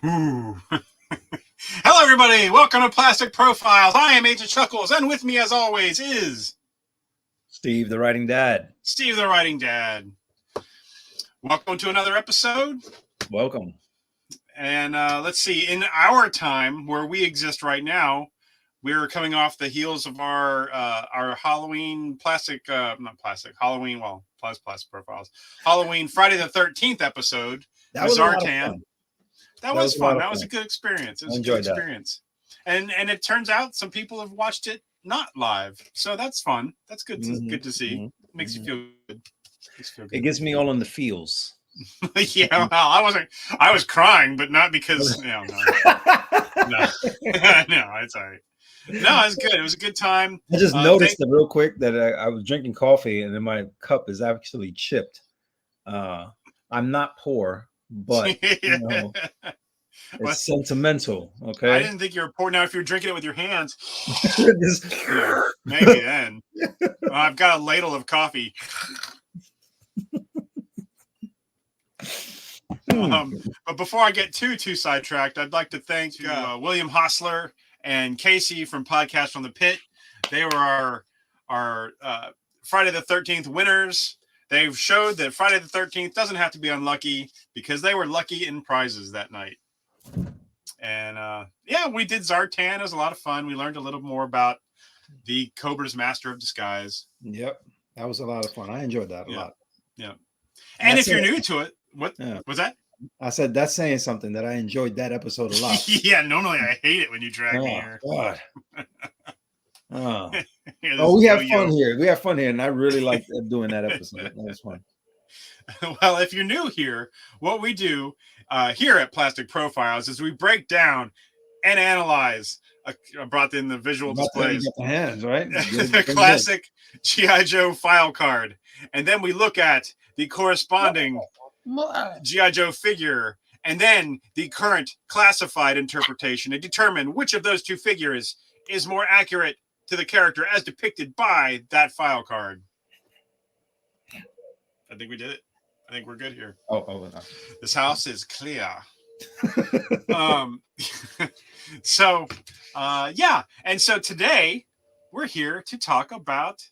Ooh. Hello, everybody. Welcome to Plastic Profiles. I am Agent Chuckles, and with me, as always, is Steve, the writing dad. Steve, the writing dad. Welcome to another episode. Welcome. And let's see. In our time, where we exist right now, we're coming off the heels of our Halloween Halloween. Well, plastic profiles. Halloween Friday the 13th episode. That was Zartan. That was fun. That was a fun. good experience. It was I a enjoyed good experience. And it turns out some people have watched it not live. So that's fun. That's good to see. Mm-hmm. Makes you feel good. It gets me all in the feels. Yeah, well, I was crying, but not because no. No, it's all right. No, it's good. It was a good time. I just noticed real quick that I was drinking coffee and then my cup is actually chipped. I'm not poor, but you know, it's sentimental. Okay. I didn't think you were poor. Now, if you're drinking it with your hands, maybe then. I've got a ladle of coffee. But before I get too sidetracked, I'd like to thank William Hostler and Casey from Podcast from the Pit. They were our Friday the 13th winners. They've showed that Friday the 13th doesn't have to be unlucky because they were lucky in prizes that night. And we did Zartan. It was a lot of fun. We learned a little more about the Cobra's Master of Disguise. Yep. That was a lot of fun. I enjoyed that a lot. Yeah. And if you're new to it, what was that? I said that's saying something that I enjoyed that episode a lot. Yeah, normally I hate it when you drag me here. God. We have fun here. We have fun here, and I really liked doing that episode. That was fun. Well, if you're new here, what we do here at Plastic Profiles is we break down and analyze. I brought in the visual displays. The hands, right? The classic G.I. Joe file card. And then we look at the corresponding G.I. Joe figure and then the current classified interpretation and determine which of those two figures is more accurate to the character as depicted by that file card. I think we did it. I think we're good here. No. This house is clear. So today we're here to talk about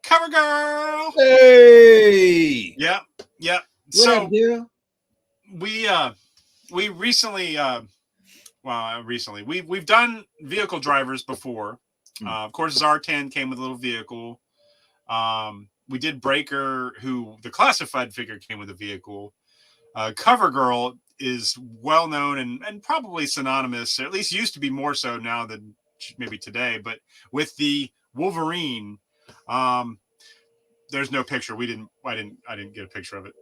Cover Girl. Hey. Yep. So we recently we've done vehicle drivers before. Of course, Zartan came with a little vehicle. We did Breaker, who the classified figure came with a vehicle. Cover Girl is well known and probably synonymous, or at least used to be more so now than maybe today. But with the Wolverine, there's no picture. I didn't get a picture of it.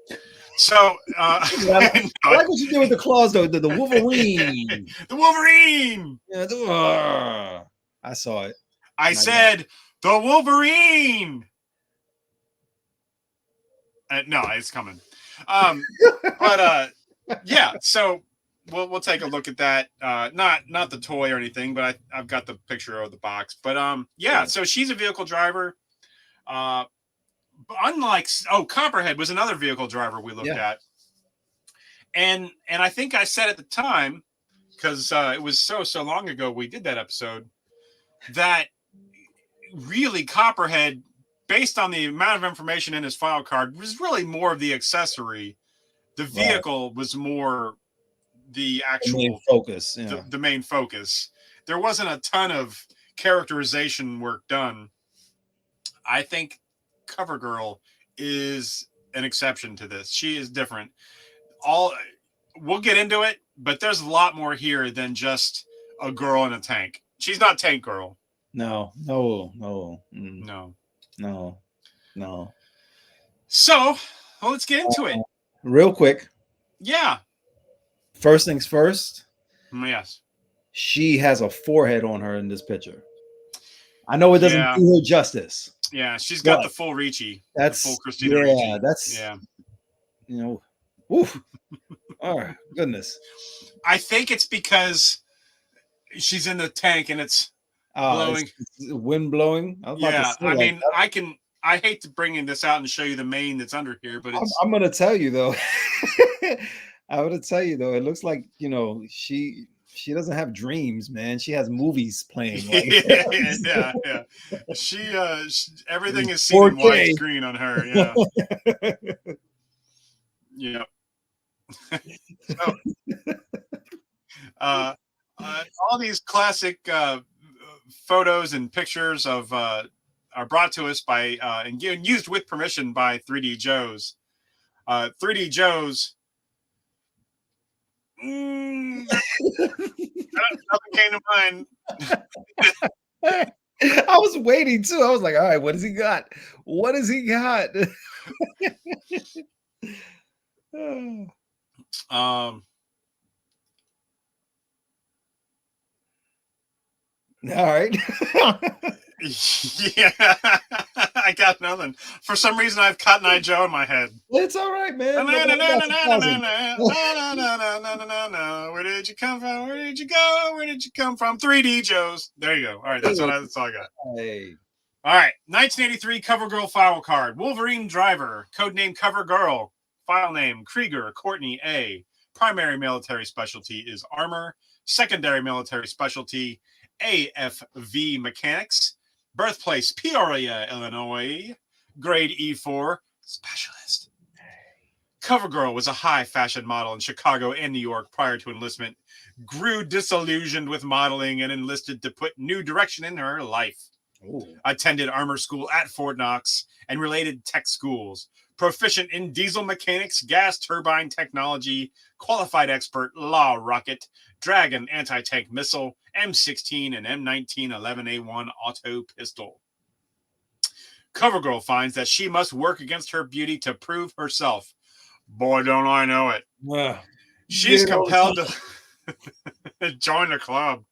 So I like what you did with the claws though. The Wolverine. The Wolverine. Yeah, I saw it. I said the Wolverine. No, it's coming. So we'll take a look at that. Not the toy or anything, but I've got the picture of the box. But so she's a vehicle driver. Unlike Copperhead was another vehicle driver we looked at. And I think I said at the time, because it was so long ago we did that episode, that really Copperhead, based on the amount of information in his file card, was really more of the accessory. The vehicle was more the actual main focus. The main focus. There wasn't a ton of characterization work done. I think Cover Girl is an exception to this. She is different. We'll get into it, but there's a lot more here than just a girl in a tank. She's not Tank Girl. No. So, let's get into it. Real quick. Yeah. First things first. Yes. She has a forehead on her in this picture. I know it doesn't do her justice. Yeah, she's got the full Ricci. That's full Christina Ricci. That's oof. Oh goodness. I think it's because she's in the tank and it's blowing. It's wind blowing. I hate to bring this out and show you the mane that's under here, but I'm going to tell you though. I would tell you though, it looks like she doesn't have dreams, man. She has movies playing. Like Yeah. Everything is seen in 4K. widescreen on her. Yeah. Yeah. So, uh, all these classic photos and pictures of are brought to us by and used with permission by 3D Joe's. 3D Joe's. Nothing came to mind. I was waiting too. I was like, all right, what has he got? What has he got? All right. Yeah, I got nothing. For some reason, I have Cotton Eye Joe in my head. It's all right, man. Where did you come from? Where did you go? Where did you come from? 3D Joe's. There you go. All right, that's all I got. Hey. All right, 1983 CoverGirl file card. Wolverine Driver, codename CoverGirl. File name Krieger Courtney A. Primary military specialty is armor. Secondary military specialty AFV mechanics. Birthplace Peoria, Illinois. Grade E4 specialist. CoverGirl was a high fashion model in Chicago and New York prior to enlistment. Grew disillusioned with modeling and enlisted to put new direction in her life. Ooh. Attended armor school at Fort Knox and related tech schools. Proficient in diesel mechanics, gas turbine technology, qualified expert, law rocket, Dragon anti-tank missile, M16 and M19 11A1 auto pistol. CoverGirl finds that she must work against her beauty to prove herself. Boy, don't I know it. She's compelled to join the club.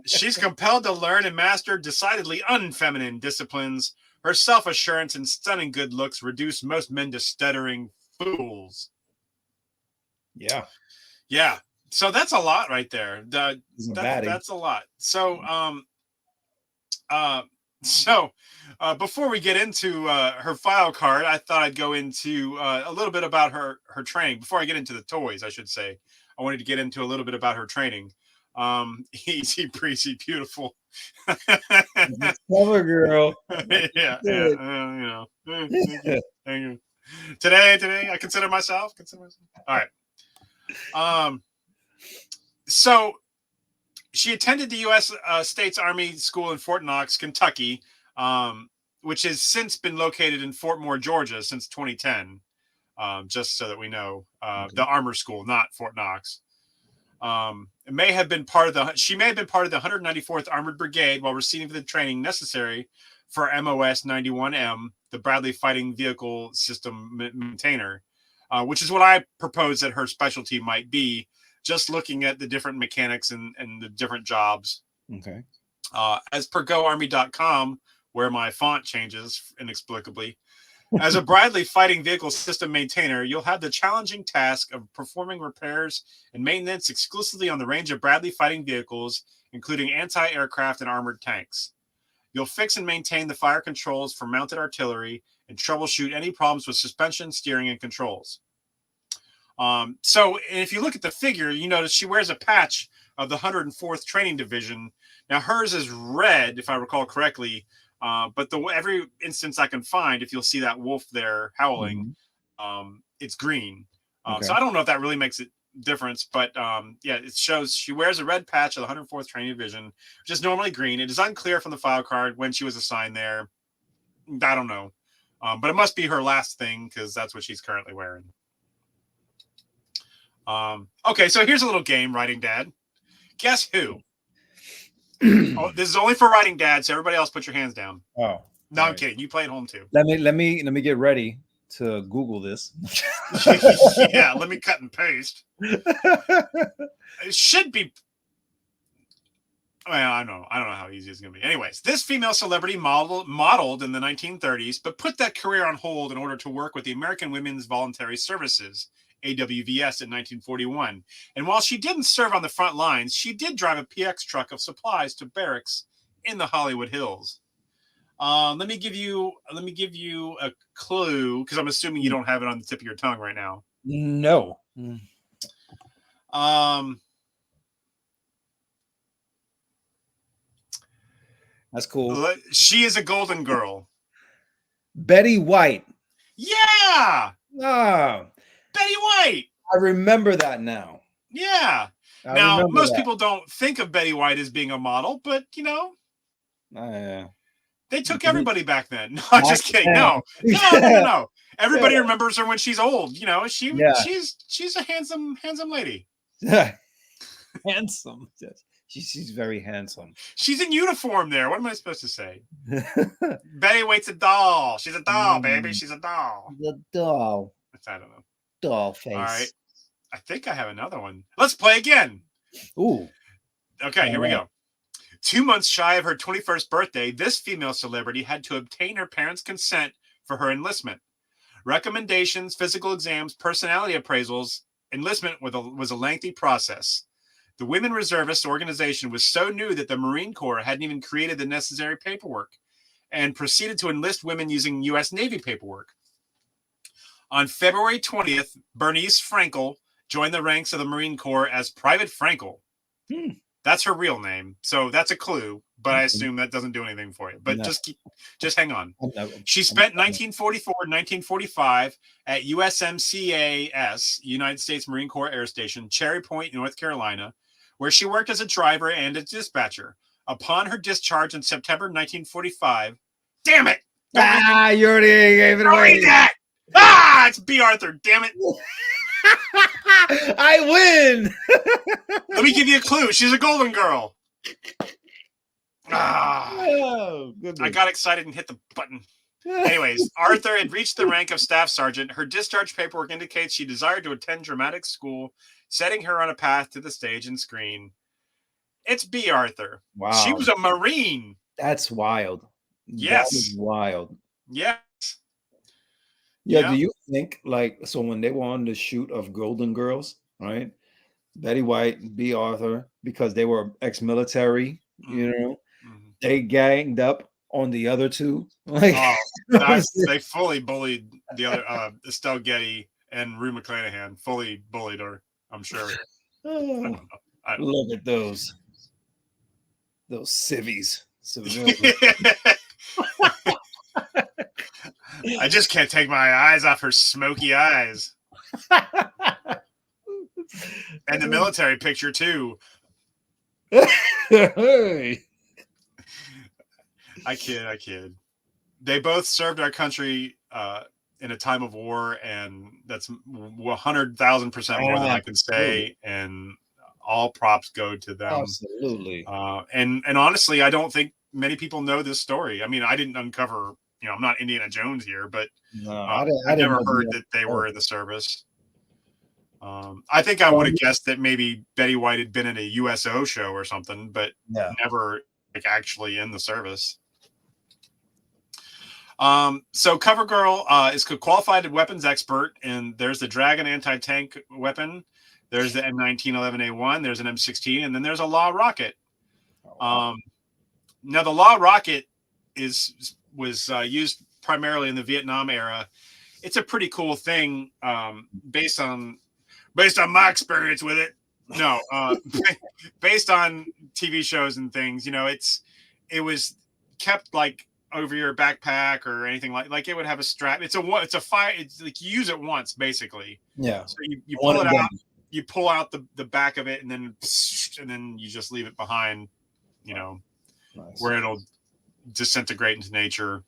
She's compelled to learn and master decidedly unfeminine disciplines. Her self-assurance and stunning good looks reduce most men to stuttering fools. Yeah. So that's a lot right there. That's a lot. So, before we get into her file card, I thought I'd go into a little bit about her training. Before I get into the toys, I should say, I wanted to get into a little bit about her training. Easy breezy, beautiful. CoverGirl. Yeah. Thank you. Today, I consider myself. All right. So she attended the U.S. States Army School in Fort Knox, Kentucky, which has since been located in Fort Moore, Georgia, since 2010. Just so that we know, the armor school, not Fort Knox. She may have been part of the 194th Armored Brigade while receiving the training necessary for MOS 91M, the Bradley Fighting Vehicle System maintainer, which is what I propose that her specialty might be. Just looking at the different mechanics and the different jobs. Okay. As per GoArmy.com, where my font changes inexplicably, as a Bradley Fighting Vehicle System maintainer, you'll have the challenging task of performing repairs and maintenance exclusively on the range of Bradley Fighting Vehicles, including anti-aircraft and armored tanks. You'll fix and maintain the fire controls for mounted artillery and troubleshoot any problems with suspension, steering, and controls. So if you look at the figure, you notice she wears a patch of the 104th Training Division. Now hers is red, if I recall correctly, but every instance I can find, if you'll see that wolf there howling, it's green. So I don't know if that really makes a difference, but yeah, it shows she wears a red patch of the 104th Training Division, which is normally green. It is unclear from the file card when she was assigned there. I don't know, but it must be her last thing because that's what she's currently wearing. Okay, so here's a little game, Writing Dad. Guess who? Oh, this is only for Writing Dad, so everybody else put your hands down. Oh. No, I'm kidding. You play at home too. Let me get ready to Google this. Yeah, let me cut and paste. It should be. Well, I don't know how easy it's gonna be. Anyways, this female celebrity modeled in the 1930s, but put that career on hold in order to work with the American Women's Voluntary Services, AWVS, in 1941. And while she didn't serve on the front lines, she did drive a PX truck of supplies to barracks in the Hollywood Hills. Let me give you a clue, because I'm assuming you don't have it on the tip of your tongue right now. No. That's cool. She is a Golden Girl. Betty White. Yeah. Ah, Betty White. I remember that now. Yeah. Now, most people don't think of Betty White as being a model, but they took everybody back then. No, I'm just kidding. No. Everybody remembers her when she's old. She's a handsome lady. Handsome. She's very handsome. She's in uniform there. What am I supposed to say? Betty White's a doll. She's a doll, baby. She's a doll. The doll. I don't know. Doll face. All right. I think I have another one. Let's play again. Ooh. Okay, here we go. 2 months shy of her 21st birthday, this female celebrity had to obtain her parents' consent for her enlistment. Recommendations, physical exams, personality appraisals. Enlistment was a lengthy process. The Women Reservists organization was so new that the Marine Corps hadn't even created the necessary paperwork and proceeded to enlist women using U.S. Navy paperwork. On February 20th, Bernice Frankel joined the ranks of the Marine Corps as Private Frankel. That's her real name, so that's a clue, but I assume that doesn't do anything for you. But just hang on. She spent 1944 and 1945 at USMCAS, United States Marine Corps Air Station, Cherry Point, North Carolina, where she worked as a driver and a dispatcher. Upon her discharge in September 1945, damn it! You already gave it away. It's B. Arthur, damn it. I win. Let me give you a clue. She's a Golden Girl. Oh, I got excited and hit the button. Anyways, Arthur had reached the rank of staff sergeant. Her discharge paperwork indicates she desired to attend dramatic school, setting her on a path to the stage and screen. It's B. Arthur. Wow. She was a Marine. That's wild. Yes. That is wild. Yes. Yeah. Do you think, so when they were on the shoot of Golden Girls, right? Betty White, B. Arthur, because they were ex-military, they ganged up on the other two. They fully bullied the other Estelle Getty and Rue McClanahan. Fully bullied her, I'm sure. I look at those civvies. I just can't take my eyes off her smoky eyes. And the military picture too. I kid. They both served our country in a time of war, and that's 100,000% more than I can say. And all props go to them. Absolutely. And honestly, I don't think many people know this story. I mean, I didn't uncover. I'm not Indiana Jones here, but I never heard that they were in the service. I think I would have guessed that maybe Betty White had been in a USO show or something, but never actually in the service. So CoverGirl is a qualified weapons expert, and there's the Dragon anti-tank weapon. There's the M1911A1. There's an M16, and then there's a Law rocket. Now the Law rocket was used primarily in the Vietnam era. It's a pretty cool thing, based on my experience with it. No, based on TV shows and things. It was kept over your backpack or anything like it would have a strap. It's a fire. It's like you use it once basically. Yeah. So you pull it out. You pull out the back of it and then you just leave it behind. Nice. Where it'll disintegrate into nature.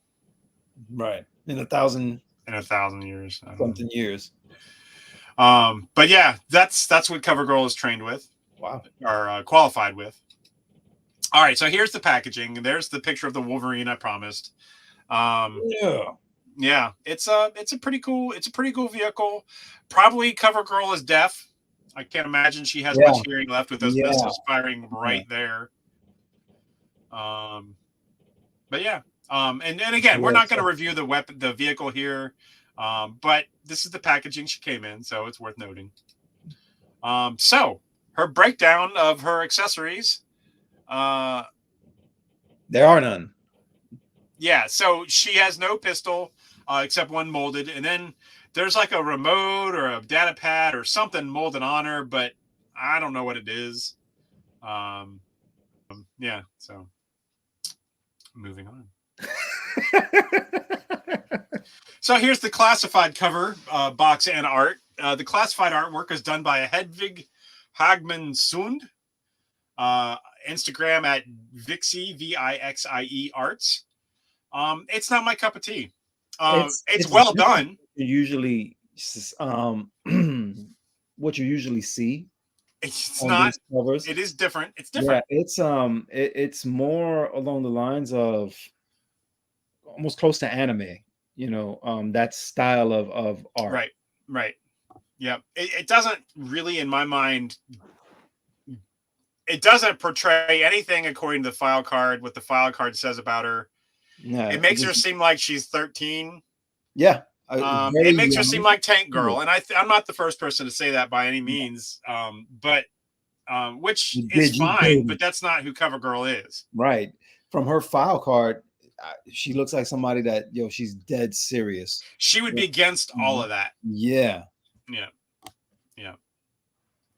Right. In 1,000 years. Something years. But yeah, that's what CoverGirl is trained with. Wow. Or qualified with. All right, so here's the packaging. There's the picture of the Wolverine I promised. Yeah, it's a pretty cool vehicle. Probably CoverGirl is deaf. I can't imagine she has much hearing left with those missiles firing right there. But yeah. And again, we're not going to review the vehicle here. But this is the packaging she came in, so it's worth noting. So her breakdown of her accessories. There are none. Yeah, so she has no pistol except one molded, and then there's like a remote or a data pad or something molded on her, but I don't know what it is. Yeah, so moving on. So here's the classified cover box and art. The classified artwork is done by Hedvig Hagman Sund. Instagram at Vixie, Vixie Arts. It's not my cup of tea. It's well done. Usually, what you usually see. It's not. It is different. It's different. Yeah, it's more along the lines of almost close to anime. That style of art. Right. Yeah. It doesn't really, in my mind, it doesn't portray anything according to the file card, what the file card says about her. Yeah, it makes her seem like she's 13. Yeah. It makes her seem like Tank Girl. And I'm not the first person to say that by any means. Which is fine, but that's not who Cover Girl is. Right. From her file card, she looks like somebody that, she's dead serious. She would be against all of that. Yeah.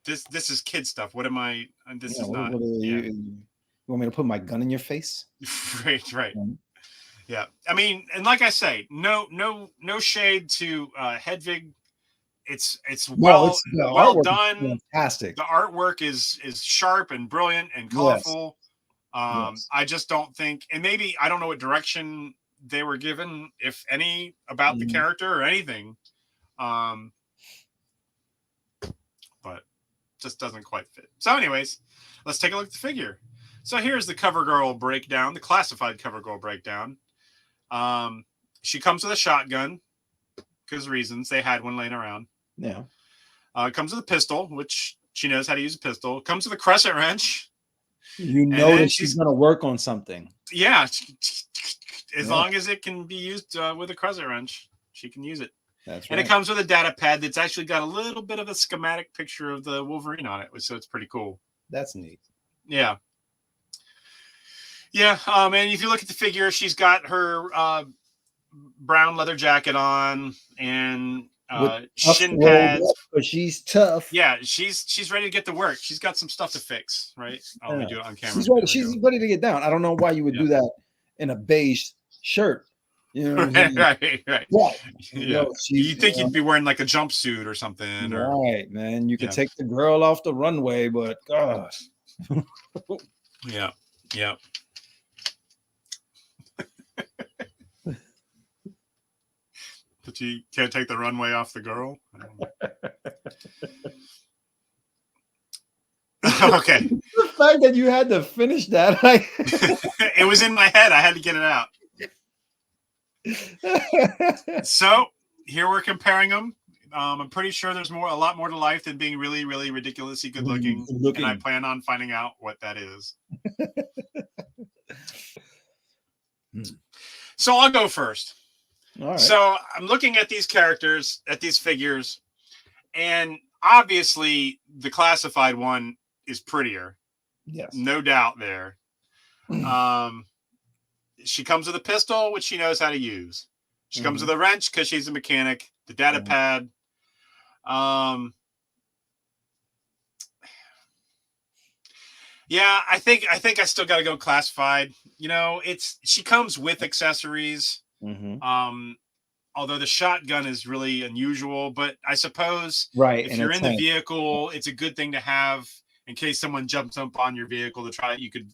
This is kid stuff. What am I? This is not. You want me to put my gun in your face? Right. Yeah. I mean, and like I say, no shade to Hedvig. It's well done. Fantastic. The artwork is sharp and brilliant and colorful. Yes. I just don't think, and maybe I don't know what direction they were given, if any, about the character or anything. But just doesn't quite fit. So anyways, let's take a look at the figure. So here's the Cover Girl breakdown, the classified Cover Girl breakdown. She comes with a shotgun because reasons. They had one laying around. Yeah. Comes with a pistol, which she knows how to use a pistol. Comes with a crescent wrench. You know that she's going to work on something. Yeah. As long as it can be used with a crescent wrench, she can use it. That's right. And it comes with a data pad that's actually got a little bit of a schematic picture of the Wolverine on it. So it's pretty cool. That's neat. Yeah. Yeah. And if you look at the figure, she's got her brown leather jacket on and shin pads. But she's tough. Yeah, she's ready to get to work. She's got some stuff to fix, right? Let me do it on camera. She's ready to get down. I don't know why you would do that in a beige shirt. You know what I mean? Right. Yeah. You think you'd be wearing like a jumpsuit or something. Right, man. You could take the girl off the runway, but gosh. Yeah. But you can't take the runway off the girl? Okay. The fact that you had to finish that. It was in my head. I had to get it out. So here we're comparing them. I'm pretty sure there's a lot more to life than being really, really ridiculously good looking. And I plan on finding out what that is. So I'll go first. All right. So I'm looking at these characters, at these figures, and obviously the classified one is prettier. Yes. No doubt there. She comes with a pistol, which she knows how to use. She comes with a wrench because she's a mechanic. The data pad. Yeah, I think I still got to go classified. She comes with accessories. Although the shotgun is really unusual, but I suppose if you're in the vehicle, it's a good thing to have in case someone jumps up on your vehicle to try it. You could,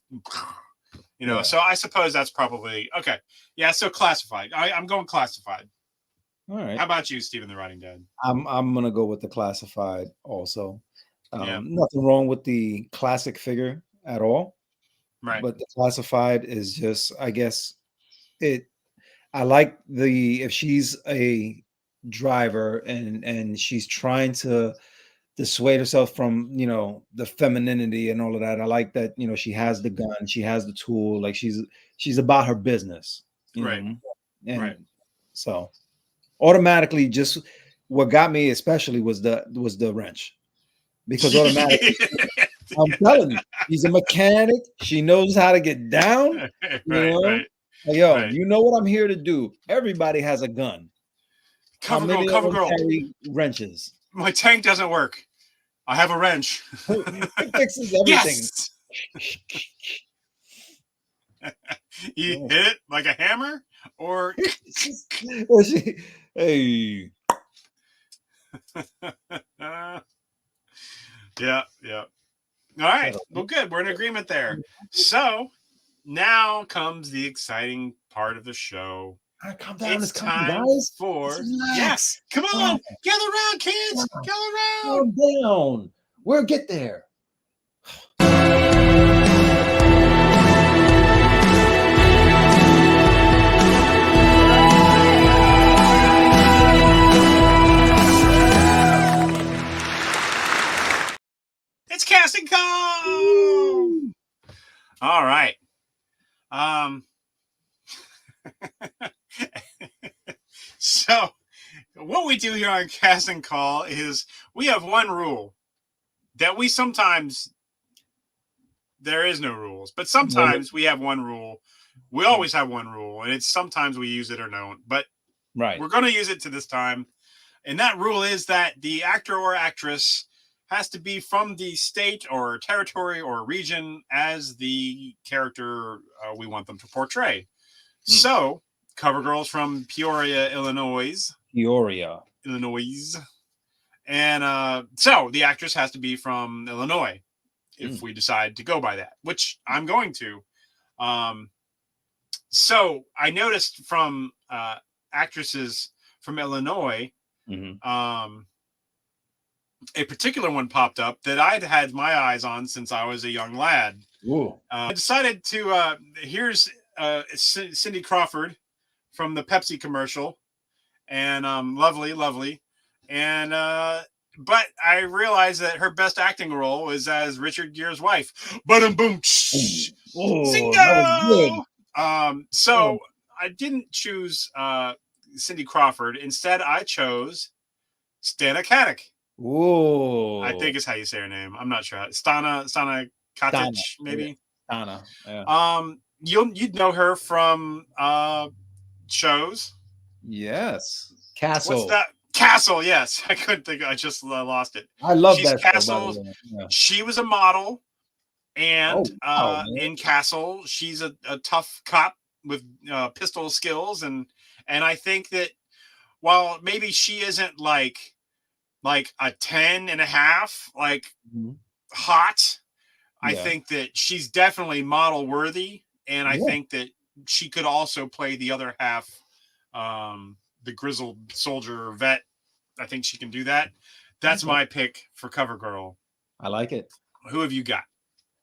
So I suppose that's probably okay. Yeah, so classified. I'm going classified. All right. How about you, Stephen, the Writing Dad? I'm gonna go with the classified also. Nothing wrong with the classic figure at all. Right. But the classified is just, I guess, I like if she's a driver and she's trying to dissuade herself from, the femininity and all of that. I like that, she has the gun, she has the tool, like she's about her business. Right. And so automatically, just what got me especially was the wrench. Because automatically, I'm telling you, she's a mechanic. She knows how to get down. Right. You know what I'm here to do? Everybody has a gun. How many of them carry wrenches? My tank doesn't work. I have a wrench. It fixes everything. Yes! You hit it like a hammer, or hey. Yeah. All right. Well, good. We're in agreement there. So now comes the exciting part of the show. Calm down. It's coming, time guys. for yes. Come on, gather around, kids. Gather around. Calm down. We'll get there. It's casting call. All right. So what we do here on casting call is we have one rule that we sometimes there is no rules, but sometimes we have one rule. We always have one rule, and it's sometimes we use it or don't, but we're going to use it to this time. And that rule is that the actor or actress has to be from the state or territory or region as the character we want them to portray. So, CoverGirl's from Peoria, Illinois. And so the actress has to be from Illinois if we decide to go by that, which I'm going to. So I noticed from actresses from Illinois, a particular one popped up that I'd had my eyes on since I was a young lad. I decided to, here's Cindy Crawford from the Pepsi commercial, and lovely. And but I realized that her best acting role was as Richard Gere's wife. Boom. Zingo! So I didn't choose Cindy Crawford. Instead, I chose Stana Katic. I think is how you say her name. I'm not sure. Stana Katic, maybe. Stana. Yeah. You'd know her from shows. Yes. Castle. What's that? Castle. Yes, I couldn't think. I just lost it. I love She's that Castle. Show, yeah. She was a model, and in Castle, she's a tough cop with pistol skills, and I think that while maybe she isn't like a 10.5, like hot, I think that she's definitely model worthy, and I think that she could also play the other half, the grizzled soldier vet. I think she can do that. That's my pick for CoverGirl. I like it. Who have you got?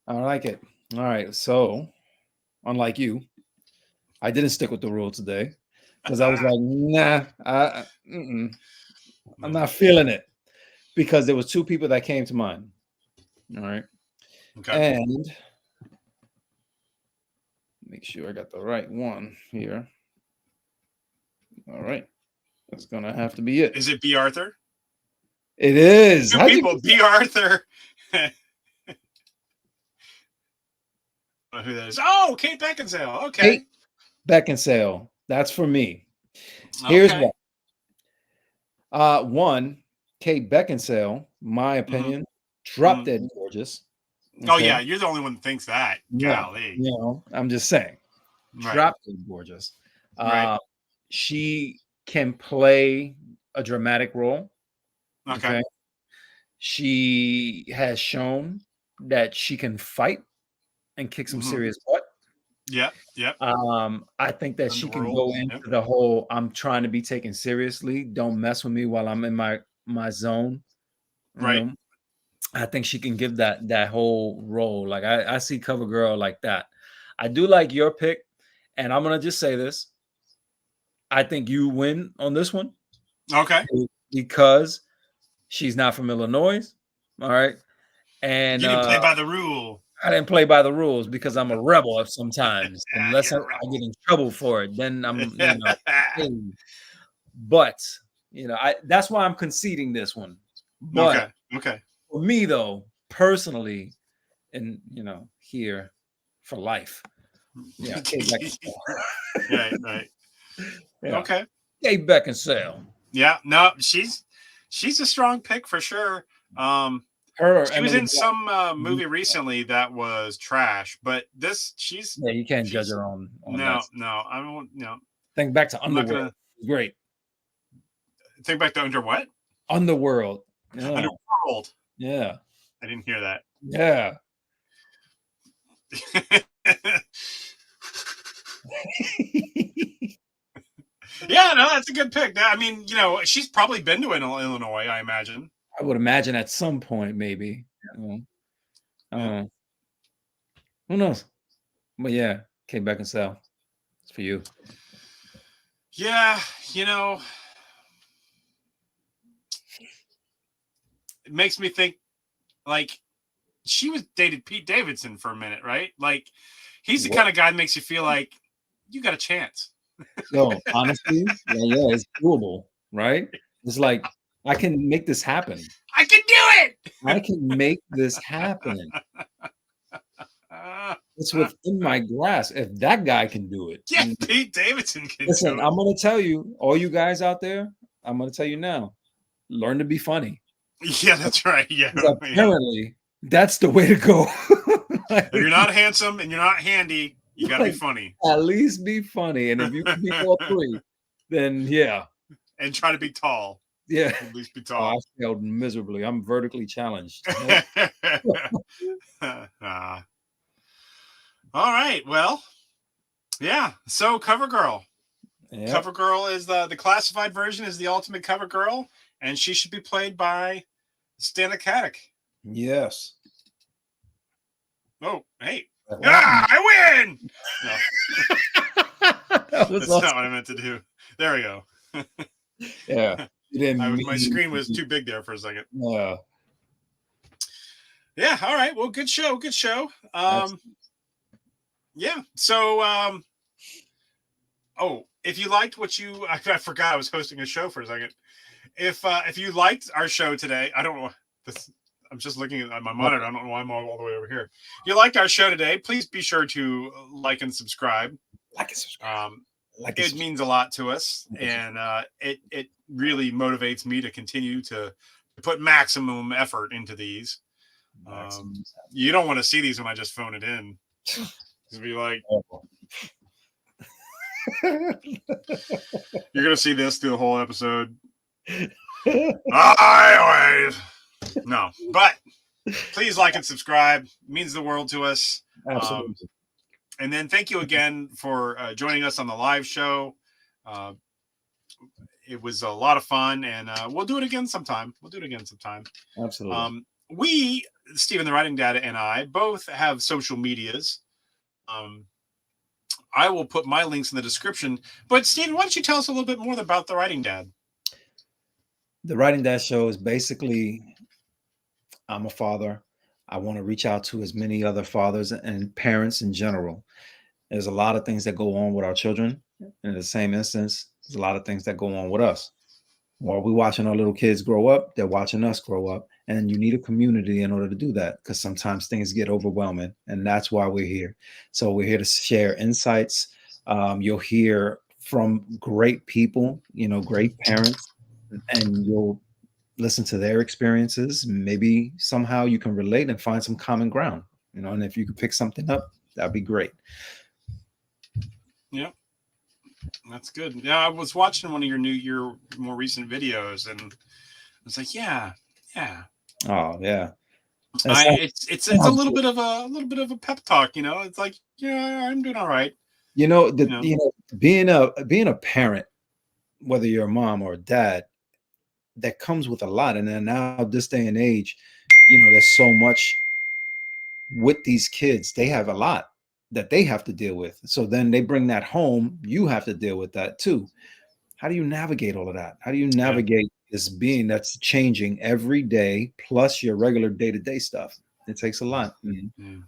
I like it. All right. So, unlike you, I didn't stick with the rule today because I was like, nah, I'm not feeling it, because there was two people that came to mind. All right. Okay. And make sure I got the right one here. All right. That's going to have to be it. Is it B. Arthur? It is. Two people, B. Arthur. Who that is? Oh, Kate Beckinsale. Okay. Kate Beckinsale. That's for me. Here's what. One, Kate Beckinsale, my opinion, drop dead gorgeous. Okay? Oh, yeah. You're the only one that thinks that. Golly. You know, I'm just saying. Drop dead gorgeous. She can play a dramatic role. Okay. She has shown that she can fight and kick some serious butt. Yeah. I think that she can go into the whole I'm trying to be taken seriously. Don't mess with me while I'm in my zone. Right. I think she can give that whole role. Like I see CoverGirl like that. I do like your pick, and I'm gonna just say this. I think you win on this one. Okay. Because she's not from Illinois. All right. And you didn't play by the rule. I didn't play by the rules because I'm a rebel sometimes. Unless I get in trouble for it, then I'm, but that's why I'm conceding this one. But okay. For me though, personally, and here for life. Yeah. Right. Yeah. Okay. Kate Beckinsale. Yeah, no, she's a strong pick for sure. Her or She was Emily in Blunt. some movie recently that was trash, but she's Yeah, you can't judge her on that. no, I don't no. Think back to I'm not Underworld. gonna Great. think back to Under what? Underworld. Yeah. Underworld. Yeah. I didn't hear that. Yeah. Yeah, no, that's a good pick. I mean, she's probably been to Illinois, I imagine. I would imagine at some point, maybe. Yeah. Who knows? But yeah, Kate Beckinsale. It's for you. Yeah, it makes me think, like, she was dated Pete Davidson for a minute, right? Like, he's the kind of guy that makes you feel like you got a chance. Yo, honestly, yeah, it's doable, right? It's like, I can make this happen. I can do it. I can make this happen. It's within my grasp. If that guy can do it, yeah, Pete Davidson can listen, do it. I'm gonna tell you, all you guys out there, I'm gonna tell you now, learn to be funny. Yeah, that's right. Yeah, apparently that's the way to go. If you're not handsome and you're not handy, you gotta be funny. At least be funny, and if you can be all three, then yeah. And try to be tall. Yeah, at least be tall. I failed miserably. I'm vertically challenged. All right. Well, yeah. So CoverGirl. Yep. CoverGirl is the classified version is the ultimate CoverGirl, and she should be played by Stanislavski. Yes. Oh, hey. I win! No. That's awesome. Not what I meant to do. There we go. Yeah. My screen was too big there for a second. Yeah. Yeah. All right. Well, good show. Good show. Yeah. So, if you liked what I forgot I was hosting a show for a second. If you liked our show today, I don't know this. I'm just looking at my monitor. I don't know why I'm all the way over here. If you liked our show today, please be sure to like and subscribe. It means a lot to us, and it really motivates me to continue to put maximum effort into these. You don't want to see these when I just phone it in. Just be like, you're gonna see this through the whole episode. No, but please like and subscribe. It means the world to us. Absolutely. And then thank you again for joining us on the live show. It was a lot of fun, and we'll do it again sometime. Absolutely. We, Stephen the Writing Dad, and I both have social medias. I will put my links in the description. But Stephen, why don't you tell us a little bit more about the Writing Dad? The Writing Dad show is basically, I'm a father. I want to reach out to as many other fathers and parents in general. There's a lot of things that go on with our children. In the same instance, there's a lot of things that go on with us. While we're watching our little kids grow up, they're watching us grow up. And you need a community in order to do that, because sometimes things get overwhelming. And that's why we're here. So we're here to share insights. You'll hear from great people, great parents, and you'll listen to their experiences. Maybe somehow you can relate and find some common ground, and if you could pick something up, that'd be great. Yeah, that's good. Yeah, I was watching one of your more recent videos, and I was like, yeah. Oh yeah. It's a little bit of a pep talk, It's like, I'm doing all right. Being a parent, whether you're a mom or a dad, that comes with a lot. And then now this day and age, there's so much with these kids. They have a lot that they have to deal with. So then they bring that home. You have to deal with that too. How do you navigate all of that? How do you navigate this being that's changing every day, plus your regular day-to-day stuff? It takes a lot.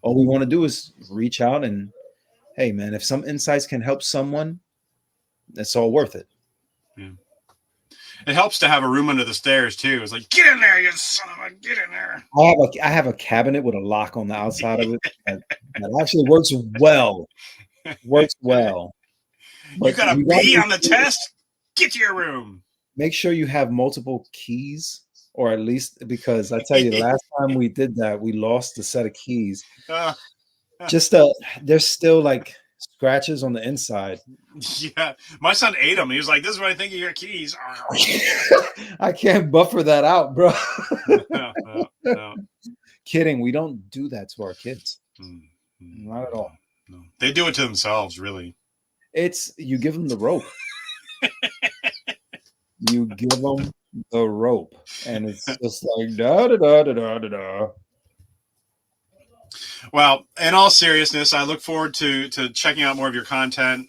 All we want to do is reach out and, hey man, if some insights can help someone, that's all worth it. Yeah. It helps to have a room under the stairs too. It's like, get in there, you son of a, get in there. I have a cabinet with a lock on the outside of it that actually works well. But you got a B on the test? Get to your room. make sure you have multiple keys, or at least, because I tell you, the last time we did that, we lost a set of keys. Just there's still like scratches on the inside. Yeah, my son ate them. He was like, "This is what I think of your keys." I can't buffer that out, bro. No. Kidding. We don't do that to our kids. Mm, Not at all. No. They do it to themselves, really. It's you give them the rope. You give them the rope, and it's just like da da da da da da da. Well, in all seriousness, I look forward to checking out more of your content.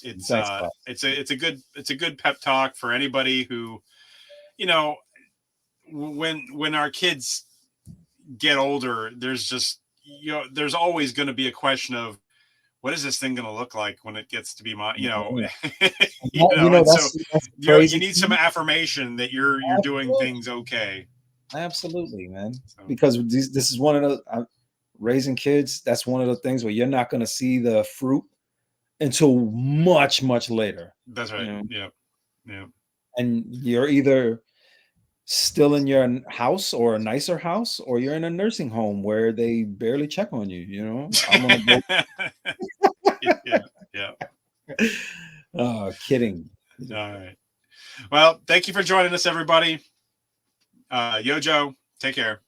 It's a good pep talk for anybody who, you know, when our kids get older, there's just, you know, there's always going to be a question of, what is this thing going to look like when it gets to be my, you know, and so you need some affirmation that you're doing things okay. Absolutely, man. So, because this is one of the raising kids. That's one of the things where you're not going to see the fruit until much, much later. That's right. You know? Yeah. And you're either still in your house, or a nicer house, or you're in a nursing home where they barely check on you. You know, I'm gonna go. Yeah. Kidding. All right. Well, thank you for joining us, everybody. Yo, Joe, take care.